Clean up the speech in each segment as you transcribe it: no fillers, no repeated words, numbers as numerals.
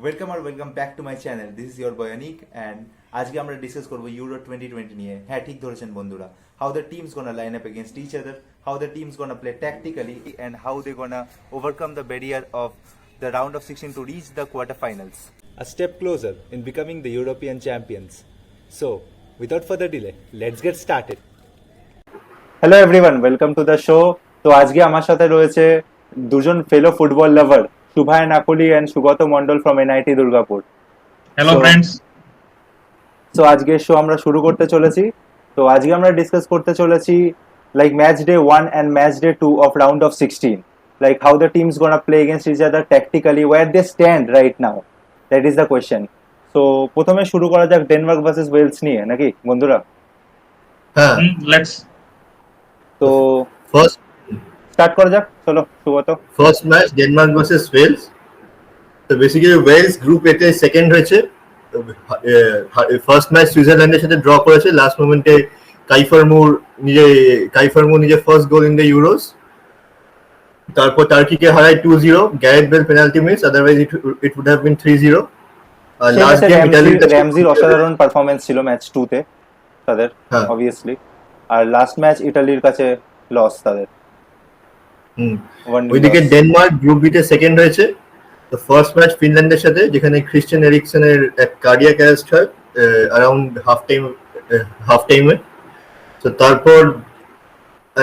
Welcome back to my channel. This is your boy Anik and আজকে আমরা discuss করবো euro 2020 নিয়ে। হ্যাঁ, ঠিক ধরেছেন বন্ধুরা। How the teams gonna line up against each other, how the teams gonna play tactically and how they gonna overcome the barrier of the round of 16 to reach the quarterfinals, a step closer in becoming the European champions. So, without further delay, let's get started. Hello everyone, welcome to the show. তো আজকে আমার সাথে রয়েছে দুজন fellow football lover, শুভায় নাকুলি and Sugata Mondal from NIT Durgapur. Hello friends. So আজকে show আমরা শুরু করতে চলেছি। তো আজকে আমরা ডিসকাস করতে চলেছি like match day 1 and match day 2 of round of 16, like how the teams gonna play against each other tactically, where they stand right now, that is the question. So প্রথমে শুরু করা যাক ডেনমার্ক ভার্সেস ওয়েলস নিয়ে, নাকি বন্ধুরা? হ্যাঁ, let's. তো first start করা যাক, চলো Sugata. First match Denmark versus Wales. তো বেসিক্যালি ওয়েলস গ্রুপ এতে সেকেন্ড হয়েছে। ফার্স্ট ম্যাচ সুইজারল্যান্ডের সাথে ড্র করেছে, লাস্ট মোমেন্টে কাইফারমুর নিজে first goal in the Euros. তারপর টার্কিকে হারায় 2-0, Gareth Bale penalty miss, otherwise it would have been 3-0। Last game র্যামজির অসাধারণ পারফরম্যান্স ছিল ম্যাচ 2 তে তাদের, অবভিয়াসলি। আর লাস্ট ম্যাচ ইতালির কাছে লস তাদের। ওইদিকে ডেনমার্ক গ্রুপ বিতে সেকেন্ড হয়েছে। তো ফার্স্ট ম্যাচ ফিনল্যান্ডের সাথে, যেখানে ক্রিশ্চিয়ান এরিকসনের এক কার্ডিয়াক অ্যারেস্ট হয় অ্যারাউন্ড হাফ টাইমে। তো তারপর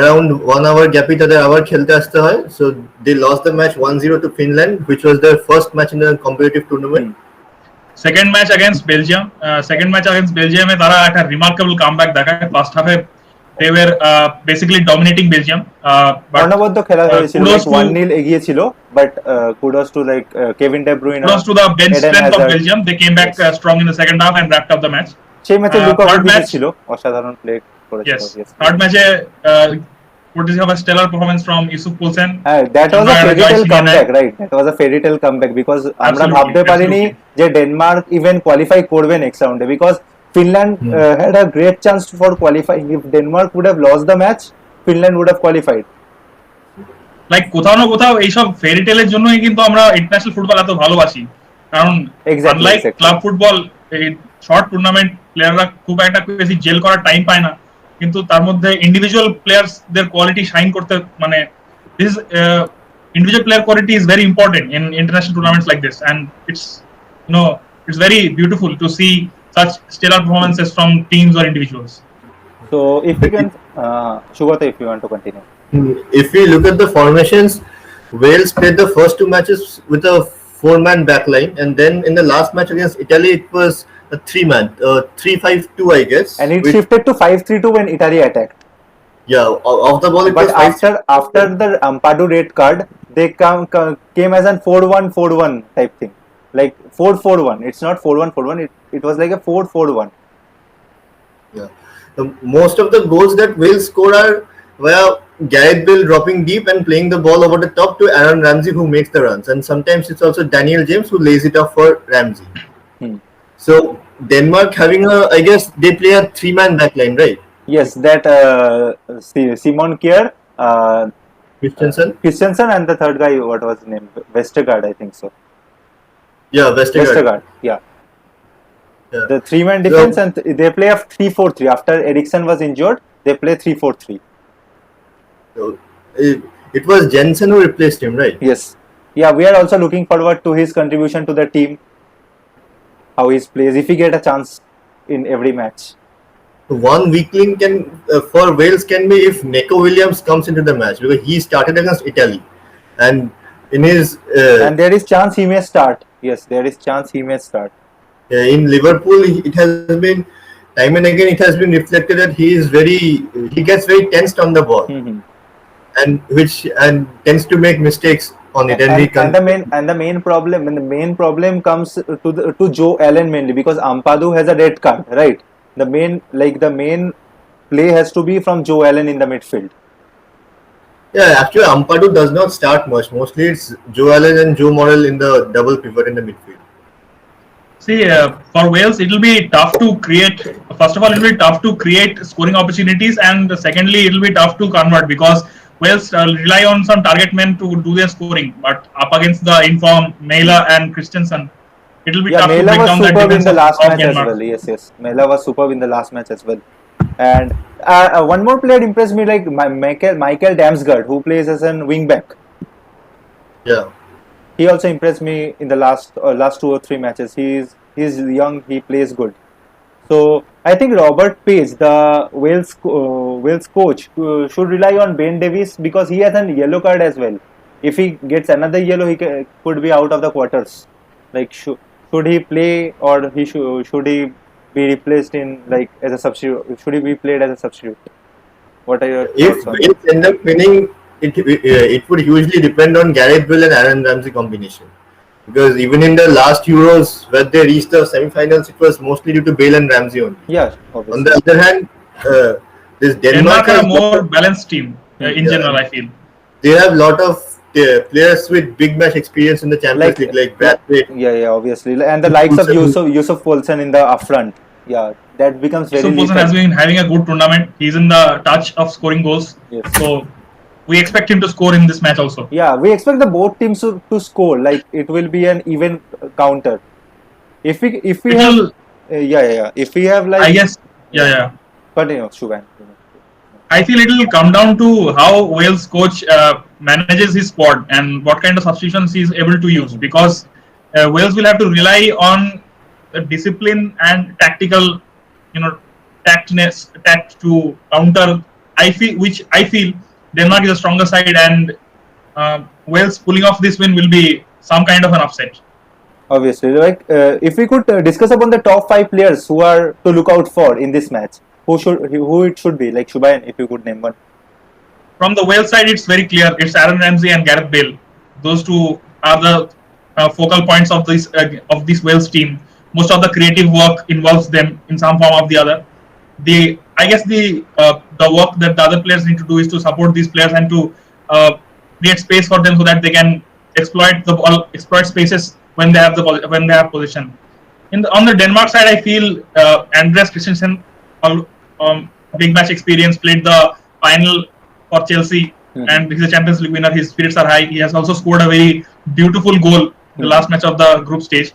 around 1 hour গ্যাপে তাদের আবার খেলতে আসতে হয়। So they lost the match 1-0 to Finland, which was their first match in the competitive tournament. Second match against Belgium এ তারা একটা রিমার্কেবল কামব্যাক দেখায়। ফার্স্ট হাফে they were basically dominating Belgium, but অনবদ্য খেলা হয়েছিল, 1-0 এগিয়ে ছিল, but kudos to like Kevin De Bruyne, kudos to the bench strength of Belgium. They came back strong in the second half and wrapped up the match. সেই ম্যাচে Lukaku ছিল, অসাধারণ play করেছিল। Yes, third match would you have a stellar performance from Yusuf Poulsen? That was a fairy tale comeback, right? That was a fairy tale comeback because আমরা ভাবতে পারিনি যে Denmark even qualify করবে next রাউন্ডে, because Finland had a great chance for qualifying. If Denmark would have lost the match, Finland would have qualified. Like কোথাও না কোথাও এইসব ফেরি টেলের জন্যই কিন্তু আমরা ইন্টারন্যাশনাল ফুটবল এত ভালোবাসি, কারণ আনলাইক ক্লাব ফুটবল, এই শর্ট টুর্নামেন্ট প্লেয়াররা খুব একটা বেশি জেল করার টাইম পায় না, কিন্তু তার মধ্যে ইন্ডিভিজুয়াল প্লেয়ারসদের কোয়ালিটি শাইন করতে, মানে this individual player quality is very important in international tournaments like this, and it's very beautiful to see such stellar performances from teams or individuals. So if you can Shugata, if you want to continue. If we look at the formations, Wales played the first two matches with a 4-man backline, and then in the last match against Italy it was a 3-man, 3-5-2 I guess, and it shifted to 5-3-2 when Italy attacked. Yeah, off the ball it but was after the Ampadu red card, they came as an 4-1-4-1 type thing, like 4-4-1. It's not 4-1-4-1, it was like a 4-4-1. Yeah, most of the goals that Wales scored are via Gareth Bale dropping deep and playing the ball over the top to Aaron Ramsey, who makes the runs, and sometimes it's also Daniel James who lays it off for Ramsey. So Denmark having I guess they play a 3-man backline, right? Yes, that Simon Kjær, Christensen, and the third guy, what was his name? Vestergaard, I think so. Yeah, Vestergaard. Yeah. The 3-man defense, and they play a 3-4-3. After Eriksen was injured, they play 3-4-3. So it was Jensen who replaced him, right? Yes. Yeah, we are also looking forward to his contribution to the team, how he plays, if he get a chance in every match. One weak link for Wales can be if Neco Williams comes into the match, because he started against Italy, and in his and there is chance he may start. Yes, there is chance he may start. In Liverpool, it has been time and again it has been reflected that he gets very tensed on the ball, and tends to make mistakes on it. And the main problem comes to Joe Allen mainly, because Ampadu has a red card, right? The main play has to be from Joe Allen in the midfield. Yeah, actually Ampadu does not start much. Mostly it's Joe Allen and Joe Morrell in the double pivot in the midfield. See, for Wales it will be tough to create. First of all, it will be tough to create scoring opportunities, and secondly it will be tough to convert, because Wales rely on some target men to do their scoring, but up against the informed Mela and Christensen, it will be Yeah, tough to Mela break was down that superb in defense the last of match as Myanmar. well. Yes. Mela was superb in the last match as well. And one more player impressed me, like Michael Damsgaard, who plays as an wing back. Yeah. He also impressed me in the last 2 or 3 matches. He's young. He plays good. So I think Robert Page, the Wales coach, should rely on Ben Davies because he has a yellow card as well. If he gets another yellow, could be out of the quarters. Like should he play, or should he be replaced in, like, as a substitute? Should he be played as a substitute? What are your If thoughts on that? Wales end up winning, it would hugely depend on Gareth Bale and Aaron Ramsey combination. Because even in the last Euros, where they reached the semi-finals, it was mostly due to Bale and Ramsey only. Yeah, On obviously. the other hand, this Denmark Denmark are has a more balanced team in Yeah. general, I feel. they have a lot of players with big match experience in the Champions League, like Brad Pitt, Yeah, obviously, and the likes of Poulsen. Yusuf Poulsen in the upfront. Yeah, that becomes very Yusuf Poulsen lethal. has been having a good tournament. He's in the touch of scoring goals. Yes. So we expect him to score in this match also. Yeah, we expect the both teams to score. Like, it will be an even counter. If we It have will, yeah. If we have, like, I guess, yeah. continue, Shubhan. I feel it will come down to how Wales coach manages his squad and what kind of substitutions he is able to use, because Wales will have to rely on the discipline and tactical, tact to counter. Which I feel Denmark is a stronger side, and Wales pulling off this win will be some kind of an upset. Obviously, like, if we could discuss upon the top 5 players who are to look out for in this match, who it should be, like, Shubhayan, if you could name one. From the Wales side, it's very clear. It's Aaron Ramsey and Gareth Bale. Those two are the focal points of this Wales team. Most of the creative work involves them in some form or the other. I guess the work that the other players need to do is to support these players and to create space for them so that they can exploit spaces when they have possession. On the Denmark side, I feel Andreas Christensen, big match experience, played the final for Chelsea, and he's a Champions League winner. His spirits are high. He has also scored a very beautiful goal in the last match of the group stage.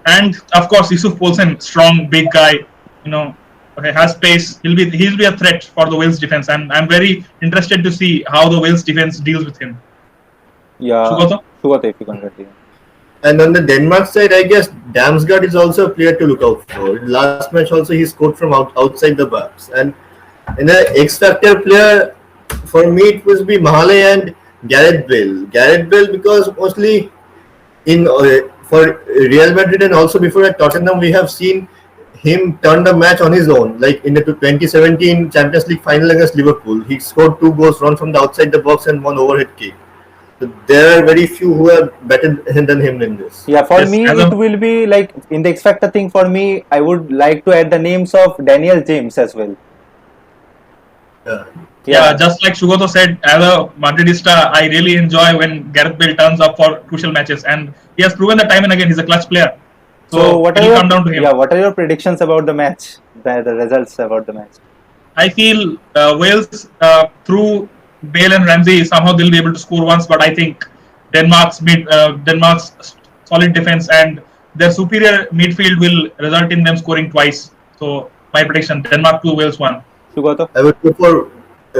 And of course, Yusuf Poulsen, strong, big guy, has pace. He'll be a threat for the Wales defense, and I'm very interested to see how the Wales defense deals with him. Yeah, Shubhata, if you can continue. and on the Denmark side, I guess Damsgaard is also a player to look out for. Last match also he scored from outside the box, and in the X Factor player, for me it was be Mahle and Gareth Bale. Gareth Bale, because mostly in for Real Madrid and also before at Tottenham, we have seen him turn the match on his own. Like in the 2017 Champions League final against Liverpool, he scored 2 goals, one from the outside the box and one overhead kick. So there are very few who are better than him in this. Yeah, for Yes, me, it will be like in the X Factor thing. For me, I would like to add the names of Daniel James as well. Yeah, just like Shugoto said, as a Madridista, I really enjoy when Gareth Bale turns up for crucial matches, and he has proven that time and again. He's a clutch player. So what it'll are come down to him. Yeah, what are your predictions about the match? The results about the match? I feel Wales, through Bale and Ramsey, somehow they'll be able to score once, but I think Denmark's solid defense and their superior midfield will result in them scoring twice. So my prediction: Denmark 2, Wales 1. Shugoto? I would go for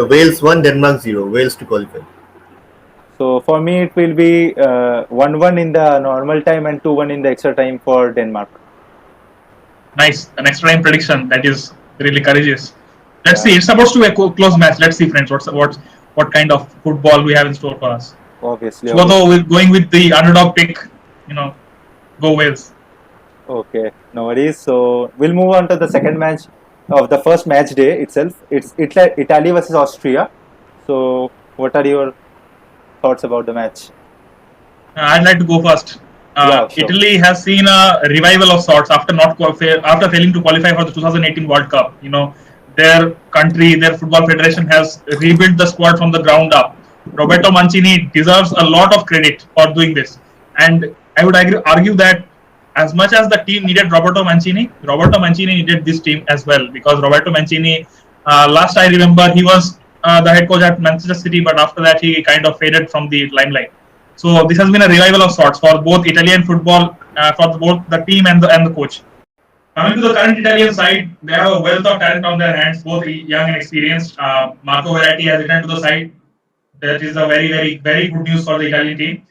Wales 1, Denmark 0. Wales to qualify. So for me, it will be 1-1 in the normal time and 2-1 in the extra time for Denmark. Nice, an extra time prediction. That is really courageous. Let's see. It's supposed to be a close match. Let's see, friends. What kind of football we have in store for us? Obviously. Although we're going with the underdog pick, go Wales. Okay, no worries. So we'll move on to the second match of the first match day itself. It's Italy versus Austria. So what are your thoughts about the match? I'd like to go first. Yeah, sure. Italy has seen a revival of sorts after failing to qualify for the 2018 World Cup. Their country, their football federation has rebuilt the squad from the ground up. Roberto Mancini deserves a lot of credit for doing this, and I would argue that as much as the team needed Roberto Mancini needed this team as well, because Roberto Mancini, last I remember, he was the head coach at Manchester City, but after that he kind of faded from the limelight. So this has been a revival of sorts for both Italian football for both the team and the coach. Coming to the current Italian side, they have a wealth of talent on their hands, both young and experienced. Marco Verratti has returned to the side. That is a very good news for the Italian team.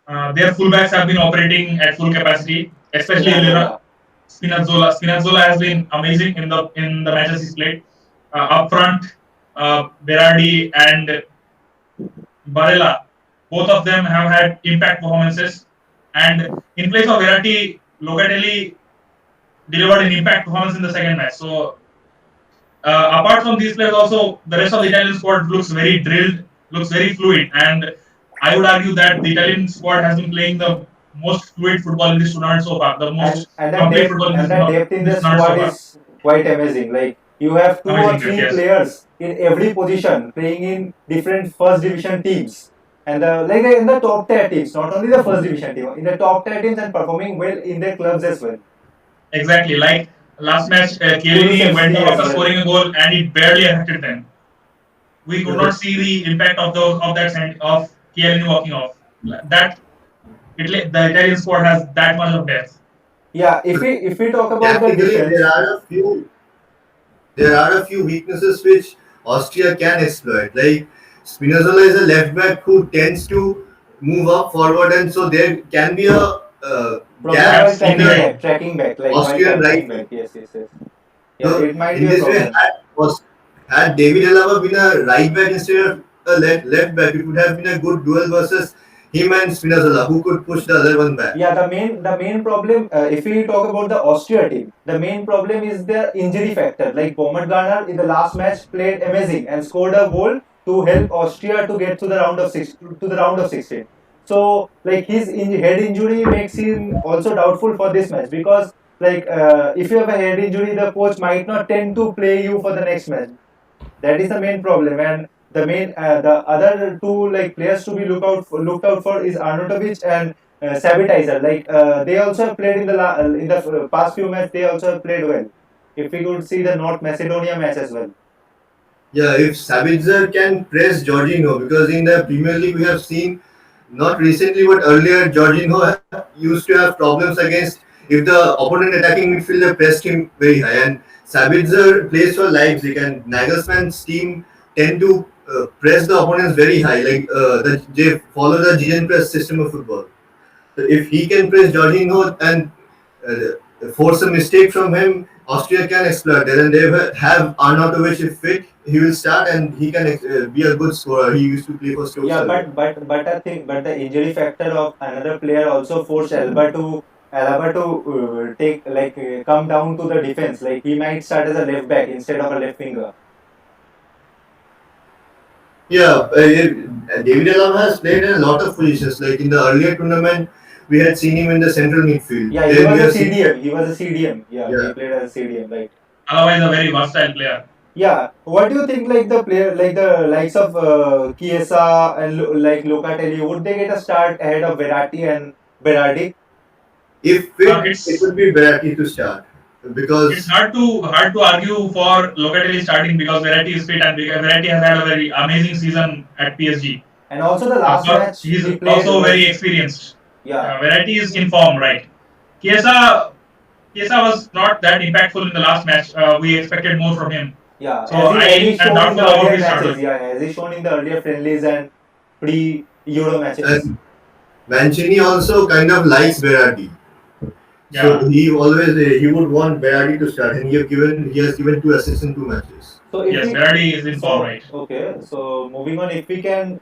Their fullbacks have been operating at full capacity, especially Spinazzola. Spinazzola has been amazing in the matches he's played. Up front, Berardi and Barella, both of them have had impact performances. And in place of Verratti, Locatelli delivered an impact performance in the second match. So, apart from these players, also the rest of the Italian squad looks very drilled, looks very fluid, and I would argue that the Italian squad has been playing the most fluid football in this tournament so far, the most complete football in the depth in the this tournament so squad far. is quite amazing. Like you have two or Amazing, three yes. players in every position playing in different first division teams, and like in the top tier teams, not only the first division team, in the top tier teams and performing well in their clubs as well. Exactly, like last match, Chiellini went off after scoring a goal and it barely affected them. We could not see the impact of Chiellini walking off. The Italian squad has that much of depth. Yeah, if we talk about the Tactically, defense, there are a few weaknesses which Austria can exploit. Like Spinazzola is a left back who tends to move up forward, and so there can be a gap in the tracking back, like Austrian right. back. Yes. Yeah, So it might in be a this way, problem. had David Alaba been a right back instead of a left back, it would have been a good duel versus him and Spinazzola, who could push the other one back. Yeah, the main problem, if we talk about the Austria team, the main problem is the injury factor. Like Baumgartner in the last match played amazing and scored a goal to help Austria to get to the round of 16. So like his head injury makes him also doubtful for this match, because like if you have a head injury, the coach might not tend to play you for the next match. That is the main problem, and the other two like players to be looked out for is Arnautovic and Sabitizer. Like they also have played in the past few matches. They also have played well. If we could see the North Macedonia match as well. Yeah, if Sabitzer can press Jorginho, because in the Premier League we have seen, not recently but earlier, Jorginho used to have problems against if the opponent attacking midfielder pressed him very high, and Sabitzer plays for Leipzig, and Nagelsmann's team tend to press the opponents very high, like they follow the gegenpress system of football. So if he can press Jorginho and force a mistake from him, Austria can exploit it, and they have Arnautovic if fit. He will start and he can be a good scorer. He used to play for Stoke. Yeah, but I think the injury factor of another player also forced Alba to take come down to the defense. Like he might start as a left back instead of a left winger. Yeah, David Alaba has played in a lot of positions. Like in the earlier tournament, we had seen him in the central midfield. Yeah, he was a CDM. He was a CDM. Yeah, he played as a CDM. Like Alaba is a very versatile player. Yeah, what do you think? Like the player, like the likes of Chiesa and like Locatelli, would they get a start ahead of Verratti and Berardi? If fit, it would be Verratti to start, because it's hard to argue for Locatelli starting because Verratti is fit and Verratti has had a very amazing season at PSG. And also the last match, he's also very experienced. Yeah, Verratti is in form, right? Chiesa was not that impactful in the last match. We expected more from him. Yeah, so I am doubtful about his starter. Yeah, as he shown in the earlier friendlies and pre-Euro matches. And Mancini also kind of likes Verratti. Yeah. So he would want Berardi to start, and he has given 2 assists in 2 matches. So yes, Berardi is in form, right? Okay, so moving on, if we can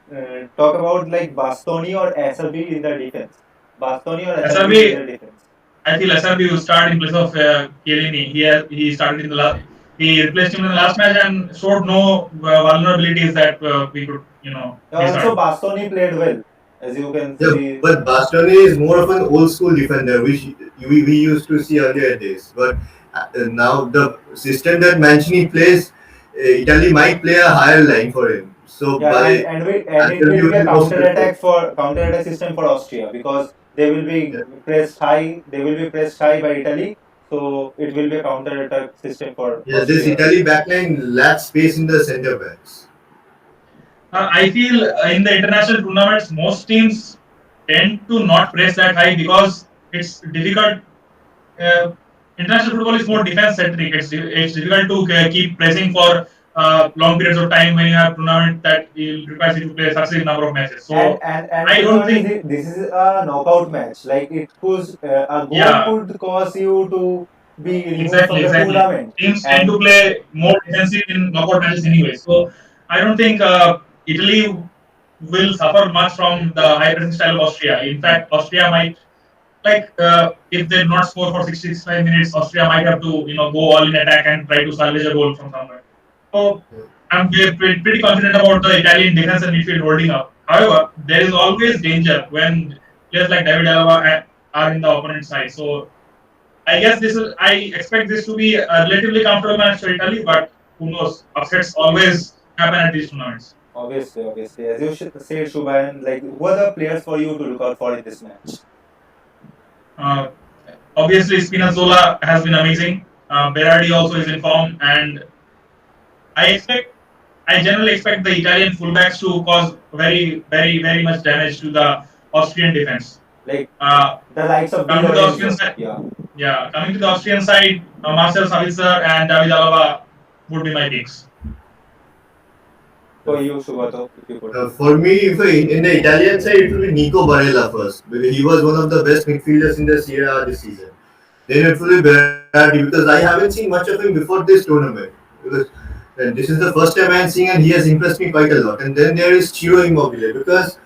talk about like Bastoni or Acerbi in the defense. Bastoni or Acerbi in the defense. I feel Acerbi will start in place of Chiellini. He started in the last. He replaced him in the last match and showed no vulnerabilities that we could, Also, Bastoni played well. As you can see. But Bastoni is more of an old school defender, which we used to see earlier days. But now the system that Mancini plays, Italy might play a higher line for him. So and it will be a counter-attack system for Austria, because they will be pressed high. They will be pressed high by Italy. So it will be a counter-attack system for Austria. This Italy backline lacks space in the centre backs. I feel in the international tournaments, most teams tend to not press that high because it's difficult. Uh, International football is more defense centric. It's difficult to keep pressing for long periods of time when you have tournament that requires you to play successive number of matches. So And I to be don't honest, think, this is a knockout match. Like it could a goal yeah, could cause you to be removed from exactly, the exactly. tournament. Teams tend And to play more defensive in knockout matches anyway. So I don't think Italy will suffer much from the high pressing style of Austria. In fact, Austria might, if they do not score for 65 minutes, Austria might have to go all in attack and try to salvage a goal from somewhere. So I'm pretty confident about the Italian defense and midfield holding up. However, there is always danger when players like David Alaba are in the opponent side. So I guess I expect this to be a relatively comfortable match for Italy, but who knows? Upsets always happen at these tournaments. obviously, as you said, Shubhan, like who are the players for you to look out for in this match? Uh, Obviously, Spinazzola has been amazing. Berardi also is in form, and I expect, I generally expect the Italian fullbacks to cause very much damage to the Austrian defense. Like Uh, the likes of Di Coming to the Austrian Lorenzo. side, Yeah. yeah, coming to the Austrian side, Marcel Sabitzer and David Alaba would be my picks. For you, Shubato, if you could. For me, if in the Italian side, it will be Nico Barella first, because he was one of the best midfielders in the Serie A this season. Then it will be Berardi, because I haven't seen much of him before this tournament. Because this is the first time I am seeing, and he has impressed me quite a lot. And then there is Ciro Immobile, because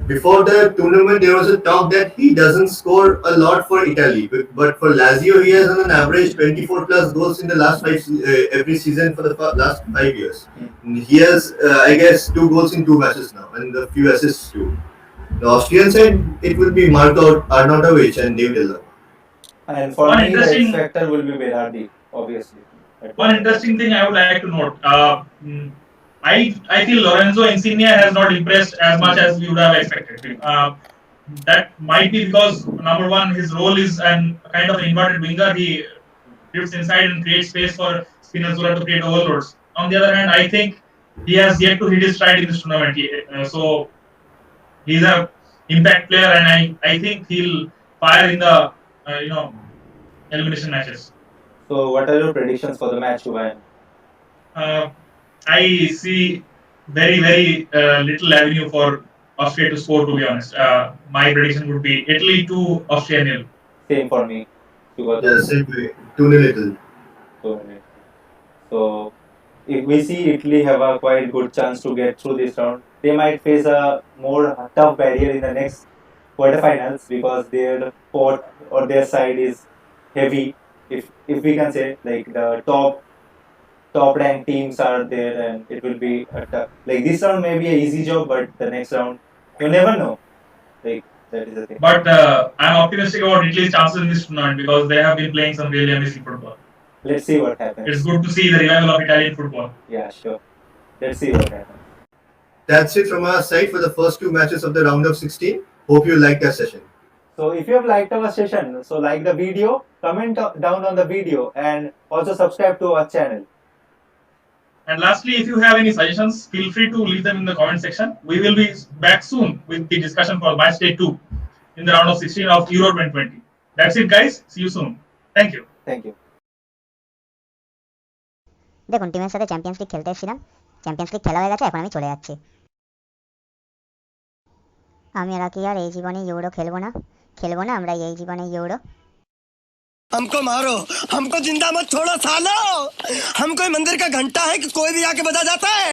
before the tournament there was a talk that he doesn't score a lot for Italy, but for Lazio he has on an average 24 plus goals in the last every season for the last 5 years. He has I guess 2 goals in 2 matches now and a few assists too. The Austrian side, it will be Marco Arnautovic and David Alaba. And for One me, the X interesting factor will be Berardi, obviously. One interesting thing I would like to note. I feel Lorenzo Insigne has not impressed as much as we would have expected. That might be because number one, his role is a kind of an inverted winger. He drifts inside and creates space for Spinazzola to create overloads. On the other hand, I think he has yet to hit his stride in this tournament. So he's a impact player, and I think he'll fire in the elimination matches. So, what are your predictions for the match, Shubhan? I see very little avenue for Austria to score. To be honest, my prediction would be Italy 2, Austria 0. Same for me. Yeah, same way. 2-0 Italy. So, if we see Italy have a quite good chance to get through this round, they might face a more tough barrier in the next quarterfinals because their port or their side is heavy. If we can say, like the top ranked teams are there, and it will be a tough. Like this round may be an easy job, but the next round you never know. Like that is the thing. But I'm optimistic about Italy's chances in this tournament because they have been playing some really amazing football. Let's see what happens. It's good to see the revival of Italian football. Yeah, sure. Let's see what happens. That's it from our side for the first 2 matches of the round of 16. Hope you liked our session. So if you have liked our session, so like the video, comment down on the video, and also subscribe to our channel. And lastly, if you have any suggestions, feel free to leave them in the comment section. We will be back soon with the discussion for match day 2 in the round of 16 of Euro 2020. That's it, guys. See you soon. Thank you. Thank you. দেখুন টিমের সাথে champions league খেলতে এসেছিলাম, champions league খেলা হয়ে গেছে, এখন আমি চলে যাচ্ছি। আমি আর এই জীবনে ইউরো খেলবো না আমরা এই জীবনে ইউরো। हमको मारो, हमको जिंदा मत छोड़ो सालो। हम कोई मंदिर का घंटा है कि कोई भी आके बजा जाता है।